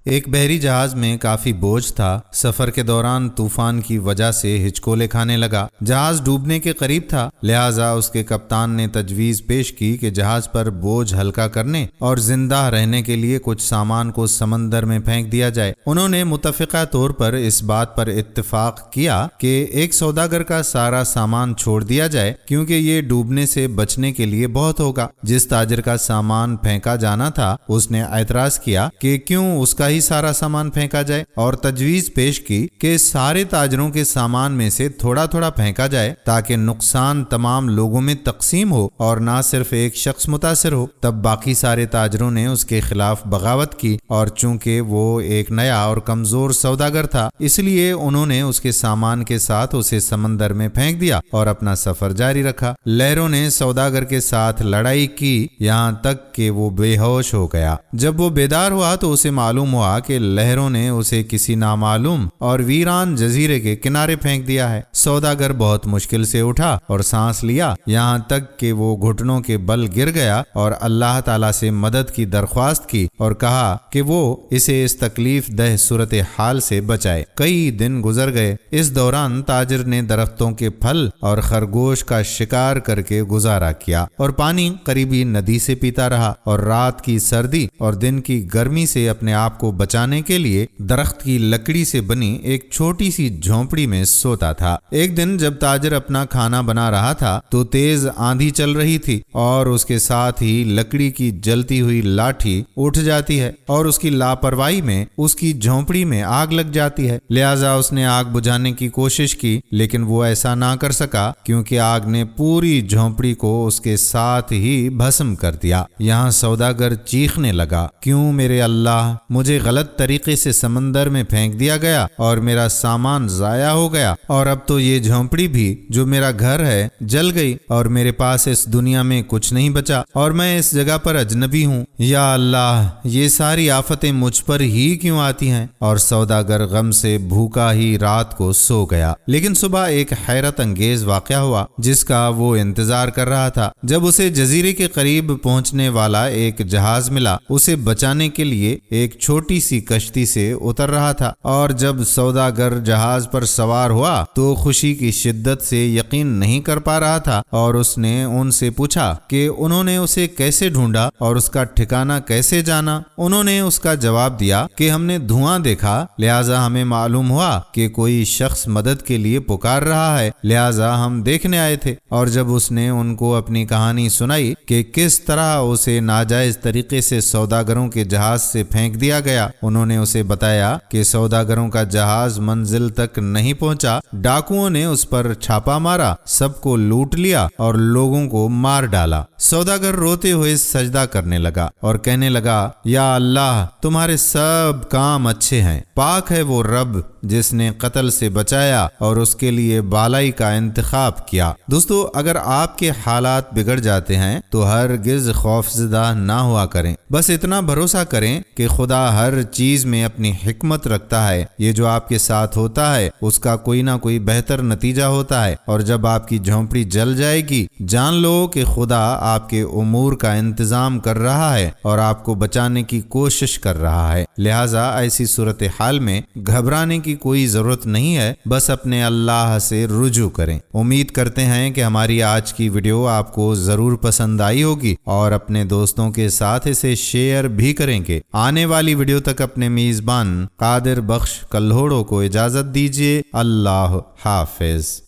ایک بحری جہاز میں کافی بوجھ تھا۔ سفر کے دوران طوفان کی وجہ سے ہچکولے کھانے لگا۔ جہاز ڈوبنے کے قریب تھا، لہٰذا اس کے کپتان نے تجویز پیش کی کہ جہاز پر بوجھ ہلکا کرنے اور زندہ رہنے کے لیے کچھ سامان کو سمندر میں پھینک دیا جائے۔ انہوں نے متفقہ طور پر اس بات پر اتفاق کیا کہ ایک سوداگر کا سارا سامان چھوڑ دیا جائے، کیونکہ یہ ڈوبنے سے بچنے کے لیے بہت ہوگا۔ جس تاجر کا سامان پھینکا جانا تھا اس نے اعتراض کیا کہ کیوں اس کا ہی سارا سامان پھینکا جائے، اور تجویز پیش کی کہ سارے تاجروں کے سامان میں سے تھوڑا تھوڑا پھینکا جائے تاکہ نقصان تمام لوگوں میں تقسیم ہو اور نہ صرف ایک شخص متاثر ہو۔ تب باقی سارے تاجروں نے اس کے خلاف بغاوت کی، اور چونکہ وہ ایک نیا اور کمزور سوداگر تھا اس لیے انہوں نے اس کے سامان کے ساتھ اسے سمندر میں پھینک دیا اور اپنا سفر جاری رکھا۔ لہروں نے سوداگر کے ساتھ لڑائی کی یہاں تک کہ وہ بے ہوش ہو گیا۔ جب وہ بیدار ہوا تو اسے معلوم ہوا کہ لہروں نے اسے کسی نامعلوم اور ویران جزیرے کے کنارے پھینک دیا ہے۔ سوداگر بہت مشکل سے اٹھا اور سانس لیا، یہاں تک کہ وہ گھٹنوں کے بل گر گیا اور اللہ تعالیٰ سے مدد کی درخواست کی اور کہا کہ وہ اسے اس تکلیف دہ صورتحال سے بچائے۔ کئی دن گزر گئے۔ اس دوران تاجر نے درختوں کے پھل اور خرگوش کا شکار کر کے گزارا کیا اور پانی قریبی ندی سے پیتا رہا، اور رات کی سردی اور دن کی گرمی سے اپنے آپ کو بچانے کے لیے درخت کی لکڑی سے بنی ایک چھوٹی سی جھونپڑی میں سوتا تھا۔ ایک دن جب تاجر اپنا کھانا بنا رہا تھا تو تیز آندھی چل رہی تھی، اور اس کے ساتھ ہی لکڑی کی جلتی ہوئی لاٹھی اٹھ جاتی ہے اور اس کی لاپرواہی میں اس کی جھونپڑی میں آگ لگ جاتی ہے۔ لہٰذا اس نے آگ بجھانے کی کوشش کی، لیکن وہ ایسا نہ کر سکا کیونکہ آگ نے پوری جھونپڑی کو اس کے ساتھ ہی بھسم کر دیا۔ یہاں سوداگر چیخنے لگا، کیوں میرے اللہ، مجھے غلط طریقے سے سمندر میں پھینک دیا گیا اور میرا سامان ضائع ہو گیا، اور اب تو یہ جھونپڑی بھی جو میرا گھر ہے جل گئی، اور میرے پاس اس دنیا میں کچھ نہیں بچا، اور میں اس جگہ پر اجنبی ہوں۔ یا اللہ، یہ ساری آفتیں مجھ پر ہی کیوں آتی ہیں؟ اور سوداگر غم سے بھوکا ہی رات کو سو گیا۔ لیکن صبح ایک حیرت انگیز واقعہ ہوا جس کا وہ انتظار کر رہا تھا۔ جب اسے جزیرے کے قریب پہنچنے والا ایک جہاز ملا، اسے بچانے کے لیے ایک چھوٹی سی کشتی سے اتر رہا تھا، اور جب سوداگر جہاز پر سوار ہوا تو خوشی کی شدت سے یقین نہیں کر پا رہا تھا، اور اس نے ان سے پوچھا کہ انہوں نے اسے کیسے ڈھونڈا اور اس کا ٹھکانہ کیسے جانا۔ انہوں نے اس کا جواب دیا کہ ہم نے دھواں دیکھا، لہٰذا ہمیں معلوم ہوا کہ کوئی شخص مدد کے لیے پکار رہا ہے، لہٰذا ہم دیکھنے آئے تھے۔ اور جب اس نے ان کو اپنی کہانی سنائی کہ کس طرح اسے ناجائز طریقے سے سوداگروں کے جہاز سے پھینک دیا گیا، انہوں نے اسے بتایا کہ سوداگروں کا جہاز منزل تک نہیں پہنچا، ڈاکوؤں نے اس پر چھاپا مارا، سب کو لوٹ لیا اور لوگوں کو مار ڈالا۔ سوداگر روتے ہوئے سجدہ کرنے لگا اور کہنے لگا، یا اللہ، تمہارے سب کام اچھے ہیں، پاک ہے وہ رب جس نے قتل سے بچایا اور اس کے لیے بالائی کا انتخاب کیا۔ دوستو، اگر آپ کے حالات بگڑ جاتے ہیں تو ہرگز خوفزدہ نہ ہوا کریں، بس اتنا بھروسہ کریں کہ خدا ہر چیز میں اپنی حکمت رکھتا ہے۔ یہ جو آپ کے ساتھ ہوتا ہے اس کا کوئی نہ کوئی بہتر نتیجہ ہوتا ہے، اور جب آپ کی جھونپڑی جل جائے گی جان لو کہ خدا آپ کے امور کا انتظام کر رہا ہے اور آپ کو بچانے کی کوشش کر رہا ہے۔ لہٰذا ایسی صورتحال میں گھبرانے کی کوئی ضرورت نہیں ہے، بس اپنے اللہ سے رجوع کریں۔ امید کرتے ہیں کہ ہماری آج کی ویڈیو آپ کو ضرور پسند آئی ہوگی، اور اپنے دوستوں کے ساتھ اسے شیئر بھی کریں گے۔ آنے والی ویڈیو تک اپنے میزبان قادر بخش کلہوڑوں کو اجازت دیجیے۔ اللہ حافظ۔